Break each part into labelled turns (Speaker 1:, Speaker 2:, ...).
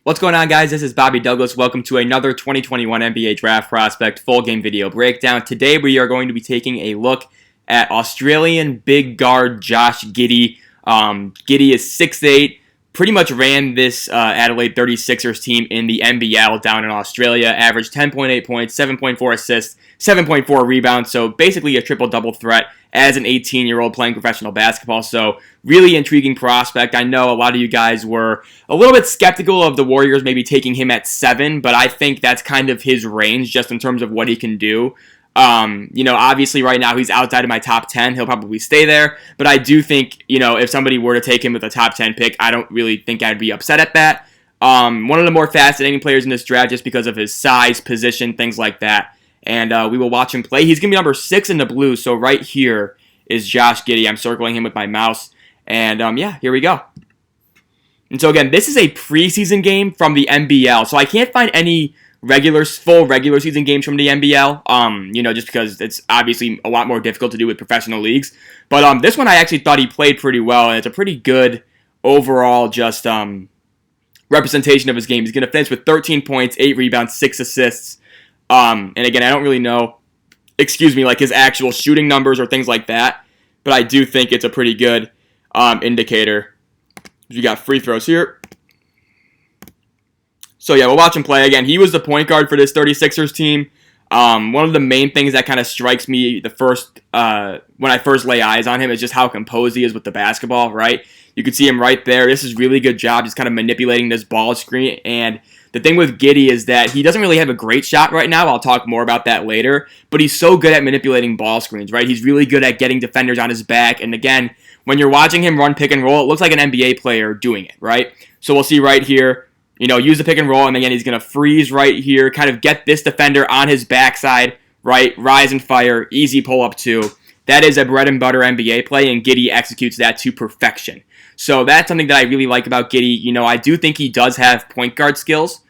Speaker 1: What's going on, guys? This is Bobby Douglas. Welcome to another 2021 NBA Draft Prospect full game video breakdown. Today we are going to be taking a look at Australian big guard Josh Giddey. Giddey is 6'8", pretty much ran this Adelaide 36ers team in the NBL down in Australia, averaged 10.8 points, 7.4 assists, 7.4 rebounds, so basically a triple-double threat as an 18-year-old playing professional basketball. So really intriguing prospect. I know a lot of you guys were a little bit skeptical of the Warriors maybe taking him at 7, but I think that's kind of his range just in terms of what he can do. Obviously right now he's outside of my top 10. He'll probably stay there, but I do think, if somebody were to take him with a top 10 pick, I don't really think I'd be upset at that. One of the more fascinating players in this draft just because of his size, position, things like that. And we will watch him play. He's going to be number 6 in the blue, so right here is Josh Giddey. I'm circling him with my mouse. And, here we go. And so, again, this is a preseason game from the NBL. So I can't find any full regular season games from the NBL, just because it's obviously a lot more difficult to do with professional leagues. But this one I actually thought he played pretty well, and it's a pretty good overall just representation of his game. He's going to finish with 13 points, 8 rebounds, 6 assists. And again, I don't really know, like his actual shooting numbers or things like that, but I do think it's a pretty good indicator. You got free throws here. So yeah, we'll watch him play. Again, he was the point guard for this 36ers team. One of the main things that kind of strikes me when I first lay eyes on him is just how composed he is with the basketball, right? You can see him right there. This is really good job just kind of manipulating this ball screen. And the thing with Giddey is that he doesn't really have a great shot right now. I'll talk more about that later. But he's so good at manipulating ball screens, right? He's really good at getting defenders on his back. And again, when you're watching him run pick and roll, it looks like an NBA player doing it, right? So we'll see right here, use the pick and roll. And again, he's going to freeze right here, kind of get this defender on his backside, right? Rise and fire, easy pull up two. That is a bread and butter NBA play, and Giddey executes that to perfection. So that's something that I really like about Giddey. I do think he does have point guard skills.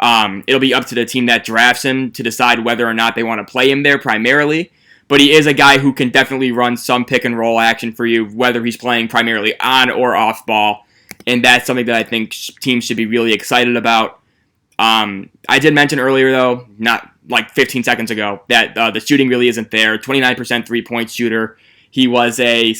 Speaker 1: It'll be up to the team that drafts him to decide whether or not they want to play him there primarily. But he is a guy who can definitely run some pick and roll action for you, whether he's playing primarily on or off ball. And that's something that I think teams should be really excited about. I did mention earlier, though, not like 15 seconds ago, that the shooting really isn't there. 29% three-point shooter. He was a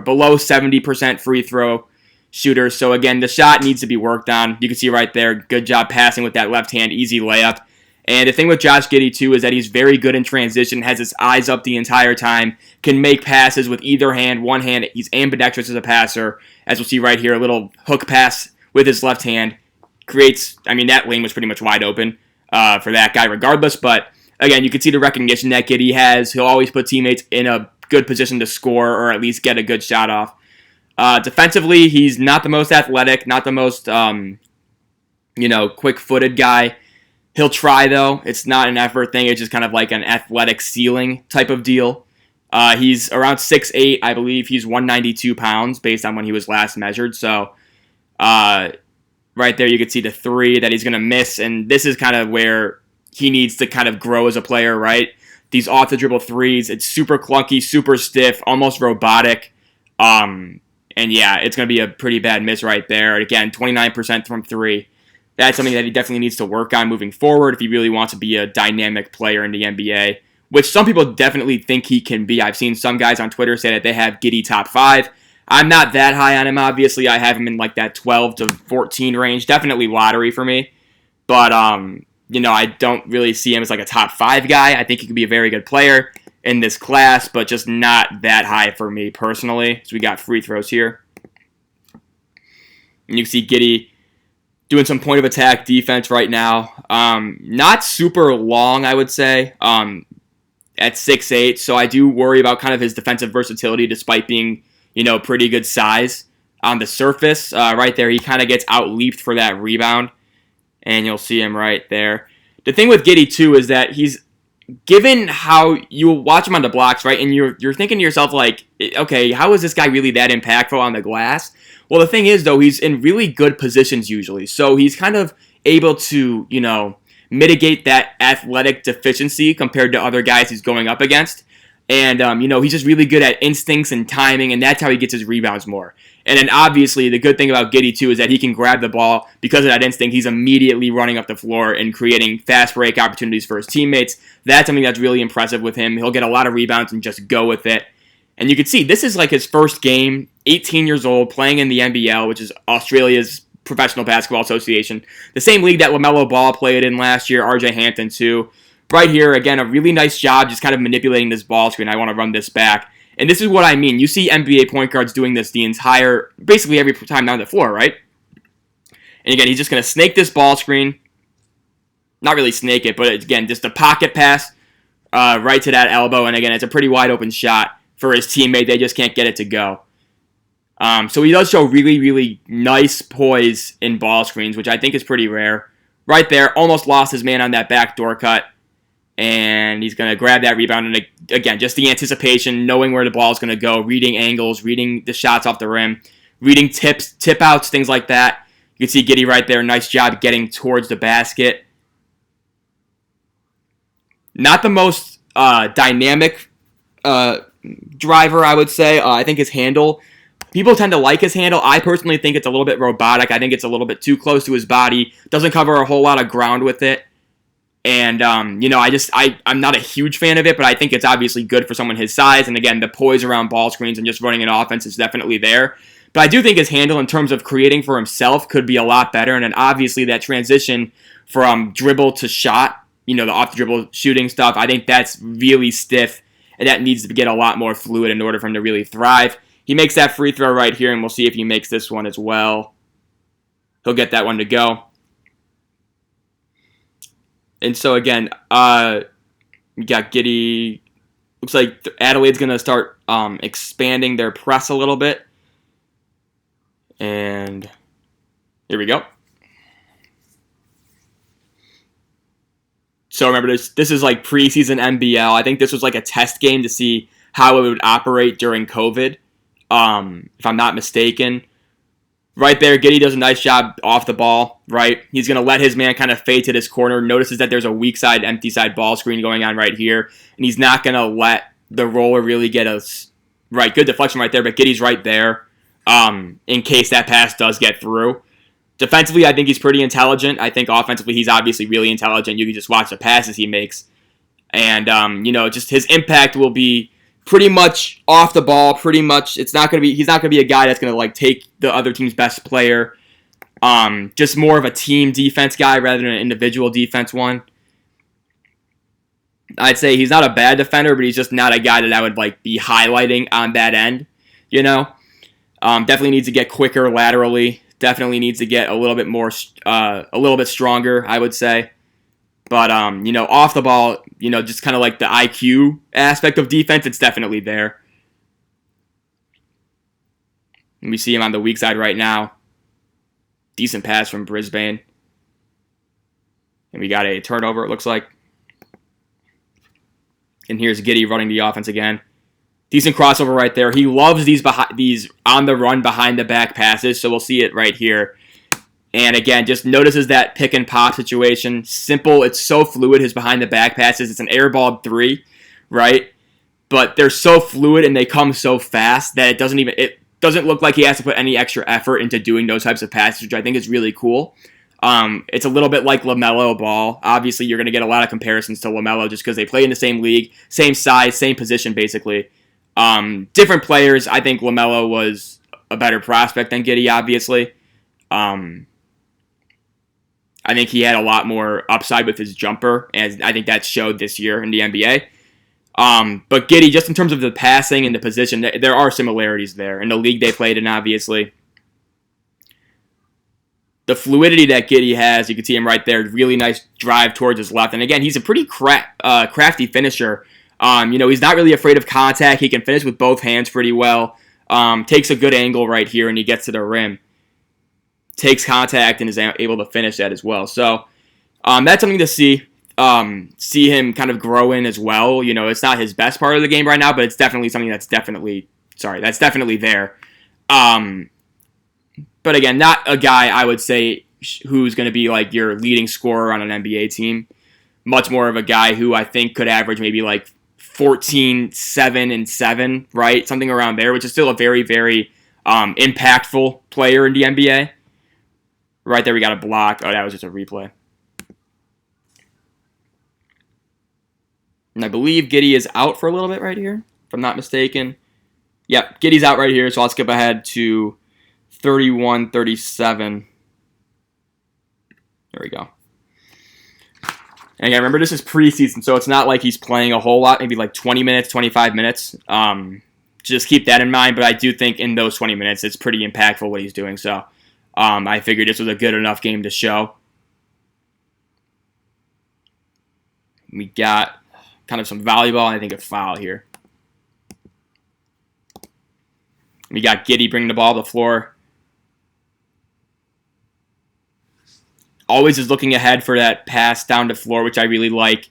Speaker 1: below 70% free throw shooter. So again, the shot needs to be worked on. You can see right there, good job passing with that left hand, easy layup. And the thing with Josh Giddey too is that he's very good in transition, has his eyes up the entire time, can make passes with either hand, one hand. He's ambidextrous as a passer. As we'll see right here, a little hook pass with his left hand creates, that lane was pretty much wide open for that guy regardless. But again, you can see the recognition that Giddey has. He'll always put teammates in a good position to score or at least get a good shot off. Defensively, he's not the most athletic, not the most, quick-footed guy. He'll try, though. It's not an effort thing. It's just kind of like an athletic ceiling type of deal. He's around 6'8". I believe he's 192 pounds based on when he was last measured. So right there you can see the three that he's going to miss. And this is kind of where he needs to kind of grow as a player, right? These off-the-dribble threes, it's super clunky, super stiff, almost robotic. And yeah, it's going to be a pretty bad miss right there. Again, 29% from three. That's something that he definitely needs to work on moving forward if he really wants to be a dynamic player in the NBA, which some people definitely think he can be. I've seen some guys on Twitter say that they have Giddey top 5. I'm not that high on him, obviously. I have him in like that 12 to 14 range. Definitely lottery for me. But, I don't really see him as like a top 5 guy. I think he could be a very good player in this class, but just not that high for me personally. So we got free throws here. And you can see Giddey doing some point of attack defense right now. Not super long, I would say, at 6'8". So I do worry about kind of his defensive versatility despite being, pretty good size on the surface. Right there, he kind of gets out-leaped for that rebound. And you'll see him right there. The thing with Giddey, too, is that he's given how you watch him on the blocks, right, and you're thinking to yourself, like, okay, how is this guy really that impactful on the glass? Well, the thing is, though, he's in really good positions usually, so he's kind of able to, mitigate that athletic deficiency compared to other guys he's going up against. And, he's just really good at instincts and timing, and that's how he gets his rebounds more. And then obviously the good thing about Giddey too is that he can grab the ball because of that instinct. He's immediately running up the floor and creating fast break opportunities for his teammates. That's something that's really impressive with him. He'll get a lot of rebounds and just go with it. And you can see this is like his first game, 18 years old, playing in the NBL, which is Australia's Professional Basketball Association. The same league that LaMelo Ball played in last year, RJ Hampton too. Right here, again, a really nice job just kind of manipulating this ball screen. I want to run this back. And this is what I mean. You see NBA point guards doing this basically every time down the floor, right? And again, he's just going to snake this ball screen. Not really snake it, but again, just a pocket pass right to that elbow. And again, it's a pretty wide open shot for his teammate. They just can't get it to go. So he does show really, really nice poise in ball screens, which I think is pretty rare. Right there, almost lost his man on that backdoor cut. And he's going to grab that rebound. And again, just the anticipation, knowing where the ball is going to go, reading angles, reading the shots off the rim, reading tips, tip outs, things like that. You can see Giddey right there. Nice job getting towards the basket. Not the most dynamic driver, I would say. I think his handle, people tend to like his handle. I personally think it's a little bit robotic. I think it's a little bit too close to his body. Doesn't cover a whole lot of ground with it. And, I'm not a huge fan of it, but I think it's obviously good for someone his size. And again, the poise around ball screens and just running an offense is definitely there. But I do think his handle in terms of creating for himself could be a lot better. And then obviously that transition from dribble to shot, the off the dribble shooting stuff, I think that's really stiff. And that needs to get a lot more fluid in order for him to really thrive. He makes that free throw right here, and we'll see if he makes this one as well. He'll get that one to go. And so again, we got Giddey. Looks like Adelaide's going to start expanding their press a little bit. And here we go. So remember, this is like preseason NBL. I think this was like a test game to see how it would operate during COVID, if I'm not mistaken. Right there, Giddey does a nice job off the ball, right? He's going to let his man kind of fade to this corner. Notices that there's a weak side, empty side ball screen going on right here. And he's not going to let the roller really get us, right, good deflection right there, but Giddey's right there in case that pass does get through. Defensively, I think he's pretty intelligent. I think offensively, he's obviously really intelligent. You can just watch the passes he makes. And, just his impact will be pretty much off the ball, pretty much. He's not going to be a guy that's going to like take the other team's best player. Just more of a team defense guy rather than an individual defense one. I'd say he's not a bad defender, but he's just not a guy that I would like be highlighting on that end, Definitely needs to get quicker laterally. Definitely needs to get a little bit more, a little bit stronger, I would say. But, off the ball, just kind of like the IQ aspect of defense, it's definitely there. And we see him on the weak side right now. Decent pass from Brisbane. And we got a turnover, it looks like. And here's Giddey running the offense again. Decent crossover right there. He loves these on the run behind the back passes, so we'll see it right here. And again, just notices that pick and pop situation. Simple. It's so fluid, his behind the back passes. It's an airball 3, right? But they're so fluid and they come so fast that it doesn't look like he has to put any extra effort into doing those types of passes, which I think is really cool. It's a little bit like LaMelo Ball. Obviously, you're going to get a lot of comparisons to LaMelo just because they play in the same league, same size, same position, basically. Different players. I think LaMelo was a better prospect than Giddey, obviously. I think he had a lot more upside with his jumper, and I think that showed this year in the NBA. But Giddey, just in terms of the passing and the position, there are similarities there. In the league they played in, obviously. The fluidity that Giddey has, you can see him right there, really nice drive towards his left. And again, he's a pretty crafty finisher. He's not really afraid of contact. He can finish with both hands pretty well. Takes a good angle right here, and he gets to the rim. Takes contact and is able to finish that as well. So that's something to see. See him kind of grow in as well. It's not his best part of the game right now, but it's definitely something that's definitely there. But again, not a guy I would say who's going to be like your leading scorer on an NBA team. Much more of a guy who I think could average maybe like 14, 7, and 7, right? Something around there, which is still a very, very impactful player in the NBA. Right there, we got a block. Oh, that was just a replay. And I believe Giddey is out for a little bit right here, if I'm not mistaken. Yep, Giddey's out right here, so I'll skip ahead to 31-37. There we go. And again, remember, this is preseason, so it's not like he's playing a whole lot, maybe like 20 minutes, 25 minutes. Just keep that in mind, but I do think in those 20 minutes, it's pretty impactful what he's doing. So I figured this was a good enough game to show. We got kind of some volleyball, and I think a foul here. We got Giddey bringing the ball to the floor. Always is looking ahead for that pass down the floor, which I really like.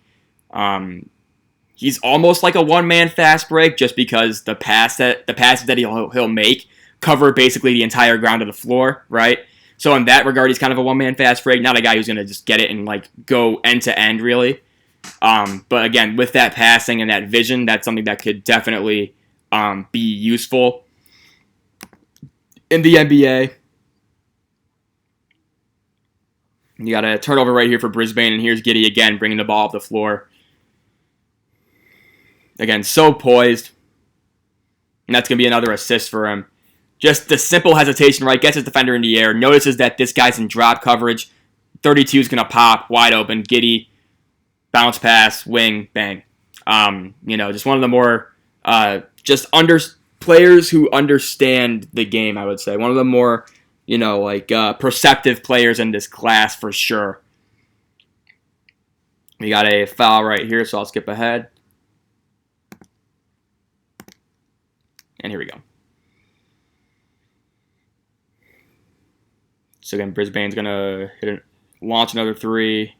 Speaker 1: He's almost like a one-man fast break, just because the passes that he'll make cover basically the entire ground of the floor, right? So in that regard, he's kind of a one-man fast break, not a guy who's going to just get it and like go end to end, really. But again, with that passing and that vision, that's something that could definitely be useful in the NBA. You got a turnover right here for Brisbane, and here's Giddey again bringing the ball up the floor. Again, so poised. And that's going to be another assist for him. Just the simple hesitation, right? Gets his defender in the air, notices that this guy's in drop coverage. 32 is going to pop, wide open. Giddey, bounce pass, wing, bang. Just one of the more players who understand the game, I would say. One of the more perceptive players in this class for sure. We got a foul right here, so I'll skip ahead. And here we go. So again, Brisbane's going to launch another three.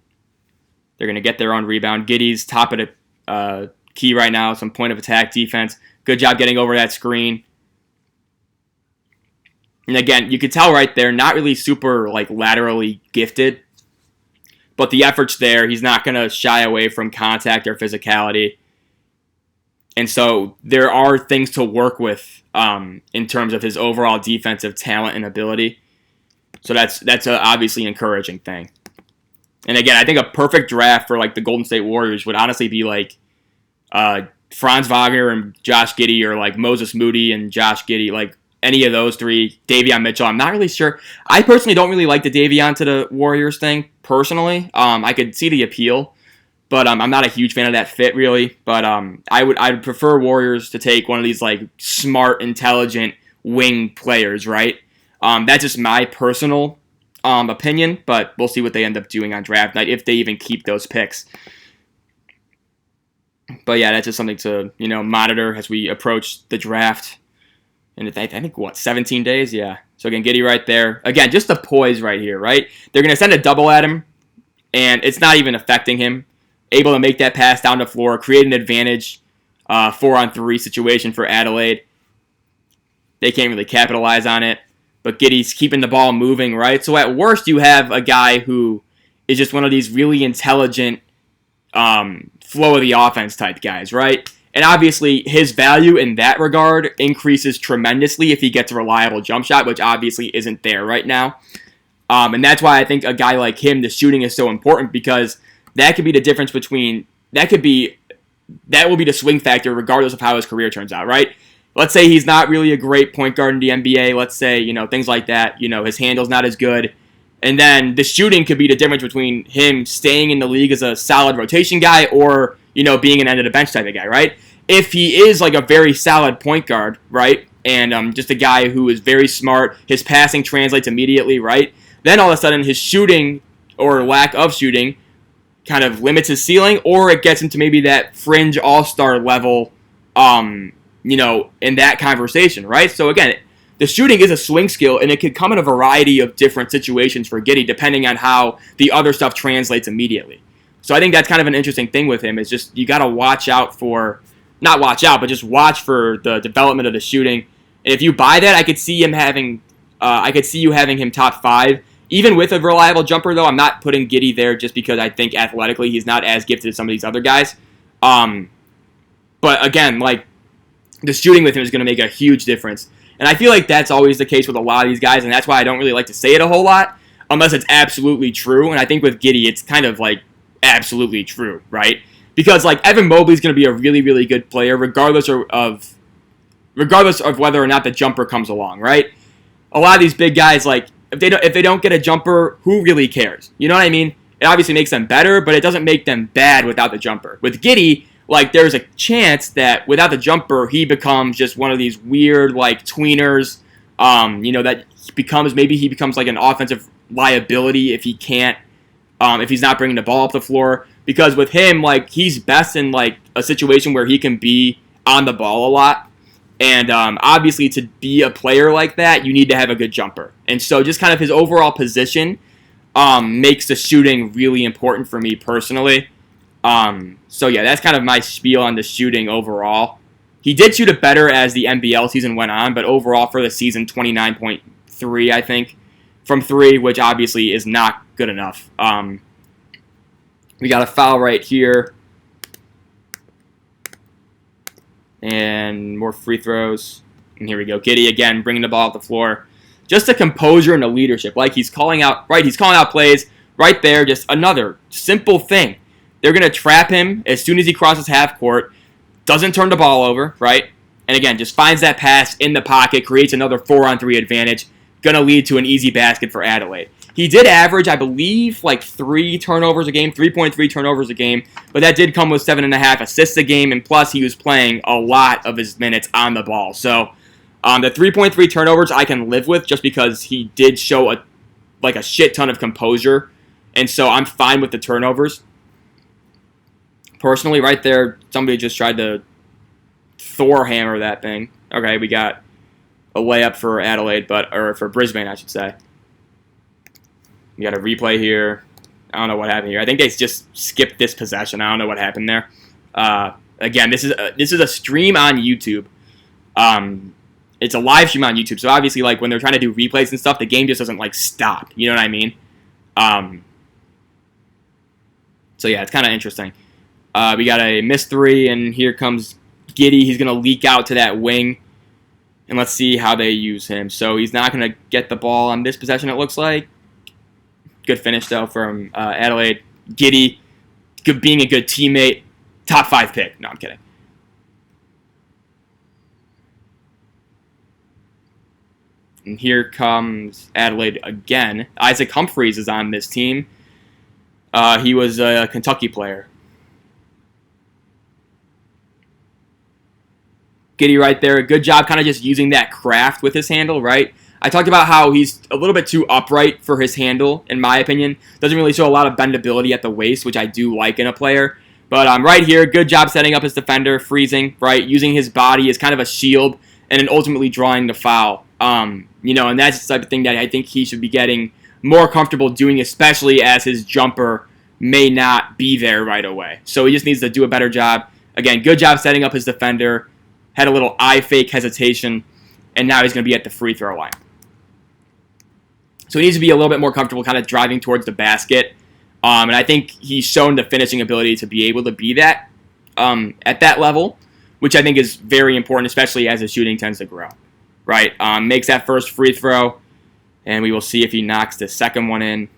Speaker 1: They're going to get their own rebound. Giddey's top of the key right now, some point of attack defense. Good job getting over that screen. And again, you could tell right there, not really super laterally gifted, but the effort's there. He's not going to shy away from contact or physicality. And so there are things to work with in terms of his overall defensive talent and ability. So that's a obviously encouraging thing. And again, I think a perfect draft for the Golden State Warriors would honestly be Franz Wagner and Josh Giddey, or Moses Moody and Josh Giddey, any of those three. Davion Mitchell, I'm not really sure. I personally don't really like the Davion to the Warriors thing, personally. I could see the appeal, but I'm not a huge fan of that fit, really. But I would prefer Warriors to take one of these smart, intelligent wing players, right? That's just my personal opinion, but we'll see what they end up doing on draft night, if they even keep those picks. But yeah, that's just something to monitor as we approach the draft. And I think, 17 days? Yeah. So again, Giddey right there. Again, just the poise right here, right? They're going to send a double at him, and it's not even affecting him. Able to make that pass down the floor, create an advantage, 4-on-3 situation for Adelaide. They can't really capitalize on it, but Giddey's keeping the ball moving, right? So at worst, you have a guy who is just one of these really intelligent flow of the offense type guys, right? And obviously, his value in that regard increases tremendously if he gets a reliable jump shot, which obviously isn't there right now. And that's why I think a guy like him, the shooting is so important, because that could be the difference between, that will be the swing factor regardless of how his career turns out, right? Let's say he's not really a great point guard in the NBA. Let's say, things like that. His handle's not as good. And then the shooting could be the difference between him staying in the league as a solid rotation guy or, being an end-of-the-bench type of guy, right? If he is a very solid point guard, right, and just a guy who is very smart, his passing translates immediately, right, then all of a sudden his shooting or lack of shooting kind of limits his ceiling, or it gets into maybe that fringe all-star level, in that conversation, right? So again, the shooting is a swing skill, and it could come in a variety of different situations for Giddey, depending on how the other stuff translates immediately. So I think that's kind of an interesting thing with him, is just you got to watch out for, not watch out, but just watch for the development of the shooting. And if you buy that, I could see you having him top 5. Even with a reliable jumper, though, I'm not putting Giddey there just because I think athletically he's not as gifted as some of these other guys. But again, the shooting with him is going to make a huge difference. And I feel like that's always the case with a lot of these guys, and that's why I don't really like to say it a whole lot, unless it's absolutely true. And I think with Giddey, it's kind of like absolutely true, right? Because like Evan Mobley's going to be a really, really good player, regardless of whether or not the jumper comes along, right? A lot of these big guys, like if they don't get a jumper, who really cares? You know what I mean? It obviously makes them better, but it doesn't make them bad without the jumper. With Giddey, like there's a chance that without the jumper, he becomes just one of these weird like tweeners. That he becomes like an offensive liability if he can't, if he's not bringing the ball up the floor. Because with him, like he's best in like a situation where he can be on the ball a lot. And obviously, to be a player like that, you need to have a good jumper. And so just kind of his overall position makes the shooting really important for me personally. So yeah, that's kind of my spiel on the shooting overall. He did shoot it better as the NBL season went on, but overall for the season, 29.3, I think, from 3, which obviously is not good enough. We got a foul right here. And more free throws. And here we go. Giddey again, bringing the ball up the floor. Just a composure and a leadership. Like he's calling out plays right there. Just another simple thing. They're going to trap him as soon as he crosses half court. Doesn't turn the ball over, right? And again, just finds that pass in the pocket, creates another 4-on-3 advantage. Going to lead to an easy basket for Adelaide. He did average, I believe, like 3 turnovers a game, 3.3 turnovers a game, but that did come with 7.5 assists a game, and plus he was playing a lot of his minutes on the ball. So the 3.3 turnovers I can live with just because he did show a shit ton of composure, and so I'm fine with the turnovers. Personally, right there, somebody just tried to Thor hammer that thing. Okay, we got a layup for Adelaide, or for Brisbane, I should say. We got a replay here. I don't know what happened here. I think they just skipped this possession. I don't know what happened there. Again, this is a stream on YouTube. It's a live stream on YouTube, so obviously, like when they're trying to do replays and stuff, the game just doesn't like stop. You know what I mean? So yeah, it's kind of interesting. We got a missed 3, and here comes Giddey. He's gonna leak out to that wing, and let's see how they use him. So he's not gonna get the ball on this possession. It looks like. Good finish, though, from Adelaide. Giddey, being a good teammate. Top 5 pick. No, I'm kidding. And here comes Adelaide again. Isaac Humphries is on this team. He was a Kentucky player. Giddey right there. Good job kind of just using that craft with his handle, right? I talked about how he's a little bit too upright for his handle, in my opinion. Doesn't really show a lot of bendability at the waist, which I do like in a player. But right here, good job setting up his defender, freezing, right? Using his body as kind of a shield, and then ultimately drawing the foul. And that's the type of thing that I think he should be getting more comfortable doing, especially as his jumper may not be there right away. So he just needs to do a better job. Again, good job setting up his defender. Had a little eye fake hesitation, and now he's going to be at the free throw line. So he needs to be a little bit more comfortable kind of driving towards the basket. And I think he's shown the finishing ability to be able to be that at that level, which I think is very important, especially as his shooting tends to grow. Right? Makes that first free throw, and we will see if he knocks the second one in.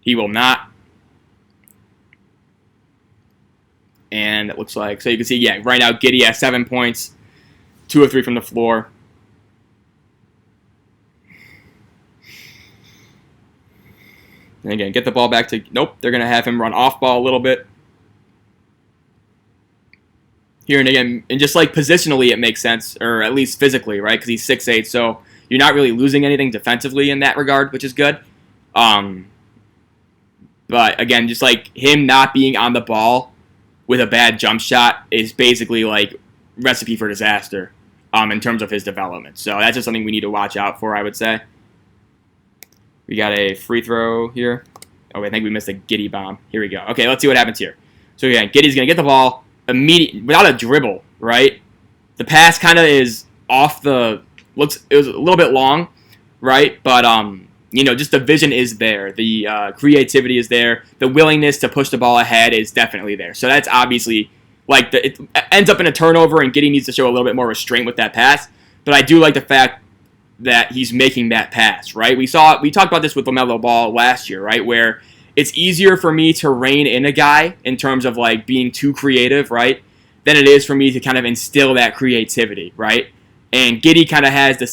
Speaker 1: He will not. And it looks like, so you can see, yeah, right now Giddey has 7 points, 2 of 3 from the floor. And again, get the ball back to, nope, they're going to have him run off ball a little bit. Here and again, and just like positionally it makes sense, or at least physically, right? Because he's 6'8", so you're not really losing anything defensively in that regard, which is good. But again, just like him not being on the ball with a bad jump shot is basically like recipe for disaster in terms of his development. So that's just something we need to watch out for, I would say. We got a free throw here. Oh, I think we missed a Giddey bomb. Here we go. Okay, let's see what happens here. So again, Giddey's going to get the ball immediately without a dribble, right? The pass kind of is off the it was a little bit long, right? But just the vision is there. The creativity is there. The willingness to push the ball ahead is definitely there. So that's obviously it ends up in a turnover, and Giddey needs to show a little bit more restraint with that pass. but I do like the fact that he's making that pass, right? We talked about this with LaMelo Ball last year, right? Where it's easier for me to rein in a guy in terms of like being too creative, right? Than it is for me to kind of instill that creativity, right? And Giddey kind of has the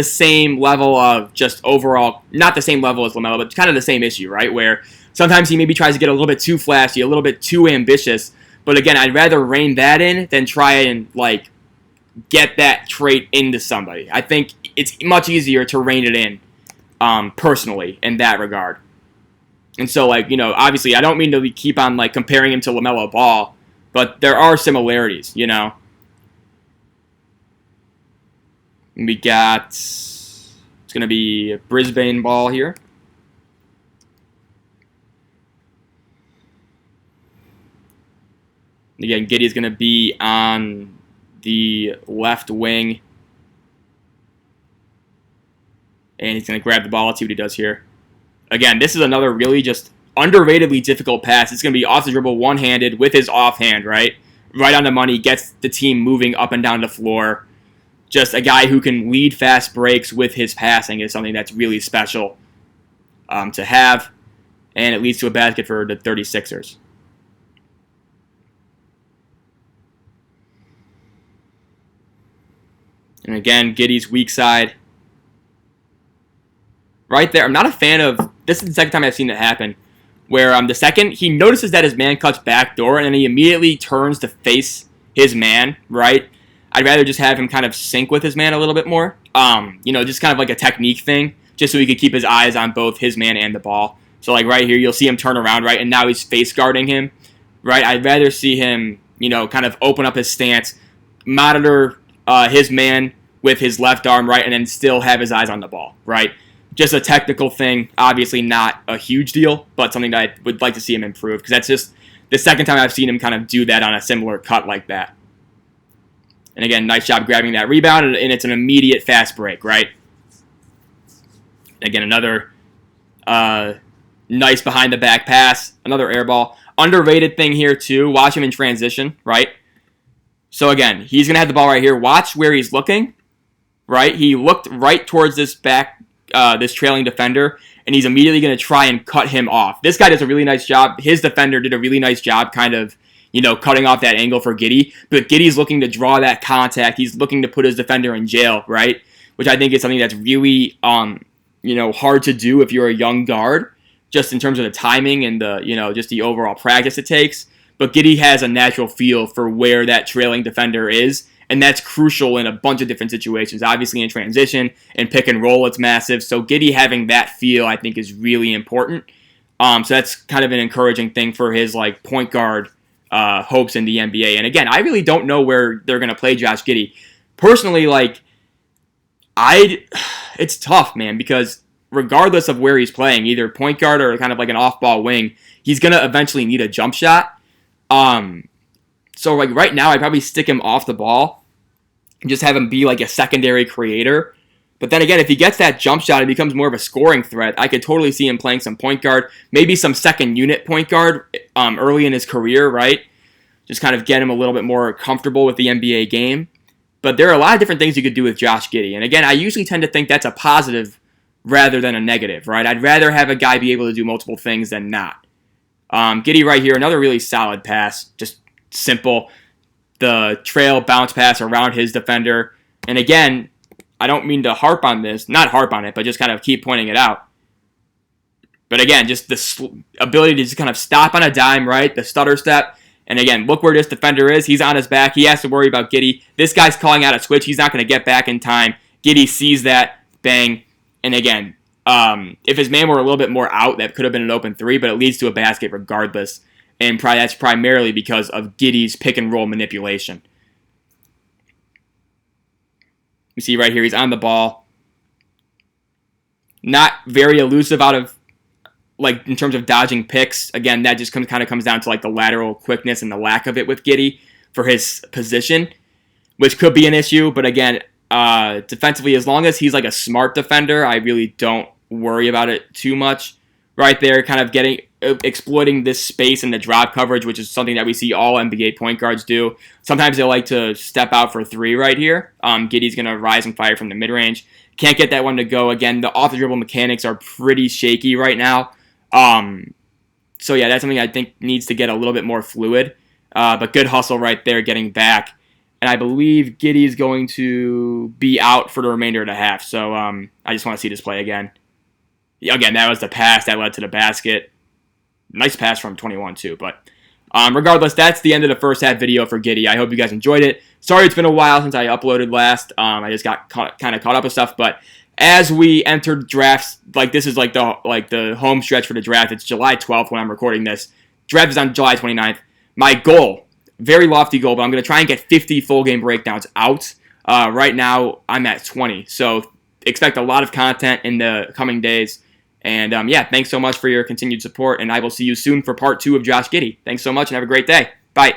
Speaker 1: same level of just overall, not the same level as LaMelo, but kind of the same issue, right? Where sometimes he maybe tries to get a little bit too flashy, a little bit too ambitious. But again, I'd rather rein that in than try and like get that trait into somebody. I think it's much easier to rein it in personally in that regard. And so, like, obviously, I don't mean to keep on like comparing him to LaMelo Ball, but there are similarities, We got, it's going to be a Brisbane ball here. Again, Giddey's going to be on the left wing. And he's going to grab the ball. Let's see what he does here. Again, this is another really just underratedly difficult pass. It's going to be off the dribble, one-handed, with his offhand, right? Right on the money, gets the team moving up and down the floor. Just a guy who can lead fast breaks with his passing is something that's really special to have. And it leads to a basket for the 36ers. And again, Giddey's weak side. Right there. I'm not a fan of, this is the second time I've seen it happen, where the second he notices that his man cuts back door and then he immediately turns to face his man, right? I'd rather just have him kind of sync with his man a little bit more. Just kind of like a technique thing, just so he could keep his eyes on both his man and the ball. So like right here, you'll see him turn around, right? And now he's face guarding him, right? I'd rather see him, kind of open up his stance, monitor his man with his left arm, right? And then still have his eyes on the ball, right? Just a technical thing, obviously not a huge deal, but something that I would like to see him improve, because that's just the second time I've seen him kind of do that on a similar cut like that. And again, nice job grabbing that rebound, and it's an immediate fast break, right? Again, another nice behind-the-back pass, another air ball. Underrated thing here, too, watch him in transition, right? So again, he's going to have the ball right here. Watch where he's looking, right? He looked right towards this trailing defender, and he's immediately going to try and cut him off. This guy does a really nice job. His defender did a really nice job kind of, cutting off that angle for Giddey, but Giddey's looking to draw that contact. He's looking to put his defender in jail, right? Which I think is something that's really, hard to do if you're a young guard, just in terms of the timing and the, just the overall practice it takes. But Giddey has a natural feel for where that trailing defender is, and that's crucial in a bunch of different situations. Obviously in transition and pick and roll, it's massive. So Giddey having that feel, I think, is really important. So that's kind of an encouraging thing for his like point guard hopes in the NBA. And again, I really don't know where they're going to play Josh Giddey. Personally, it's tough, man, because regardless of where he's playing, either point guard or kind of like an off-ball wing, he's going to eventually need a jump shot. So like right now, I'd probably stick him off the ball and just have him be like a secondary creator. But then again, if he gets that jump shot, it becomes more of a scoring threat. I could totally see him playing some point guard, maybe some second unit point guard early in his career, right? Just kind of get him a little bit more comfortable with the NBA game. But there are a lot of different things you could do with Josh Giddey. And again, I usually tend to think that's a positive rather than a negative, right? I'd rather have a guy be able to do multiple things than not. Giddey right here, another really solid pass, just simple. The trail bounce pass around his defender. And again, I don't mean to harp on this, not harp on it, but just kind of keep pointing it out. But again, just the ability to just kind of stop on a dime, right? The stutter step. And again, look where this defender is. He's on his back. He has to worry about Giddey. This guy's calling out a switch. He's not going to get back in time. Giddey sees that. Bang. And again, if his man were a little bit more out, that could have been an open three, but it leads to a basket regardless. And that's primarily because of Giddey's pick and roll manipulation. You see right here, he's on the ball. Not very elusive out of, in terms of dodging picks. Again, that just kind of comes down to the lateral quickness and the lack of it with Giddey for his position, which could be an issue. But again, defensively, as long as he's a smart defender, I really don't worry about it too much. Right there, kind of getting exploiting this space in the drop coverage, which is something that we see all NBA point guards do. Sometimes they like to step out for three right here. Giddey's going to rise and fire from the mid-range. Can't get that one to go. Again, the off-the-dribble mechanics are pretty shaky right now. So yeah, that's something I think needs to get a little bit more fluid. But good hustle right there, getting back. And I believe Giddey's going to be out for the remainder of the half. So I just want to see this play again. Again, that was the pass that led to the basket. Nice pass from 21 too. But regardless, that's the end of the first half video for Giddey. I hope you guys enjoyed it. Sorry it's been a while since I uploaded last. I just got kind of caught up with stuff. But as we entered drafts, like this is like the home stretch for the draft. It's July 12th when I'm recording this. Draft is on July 29th. My goal, very lofty goal, but I'm going to try and get 50 full game breakdowns out. Right now, I'm at 20. So expect a lot of content in the coming days. And yeah, thanks so much for your continued support, and I will see you soon for part 2 of Josh Giddey. Thanks so much, and have a great day. Bye.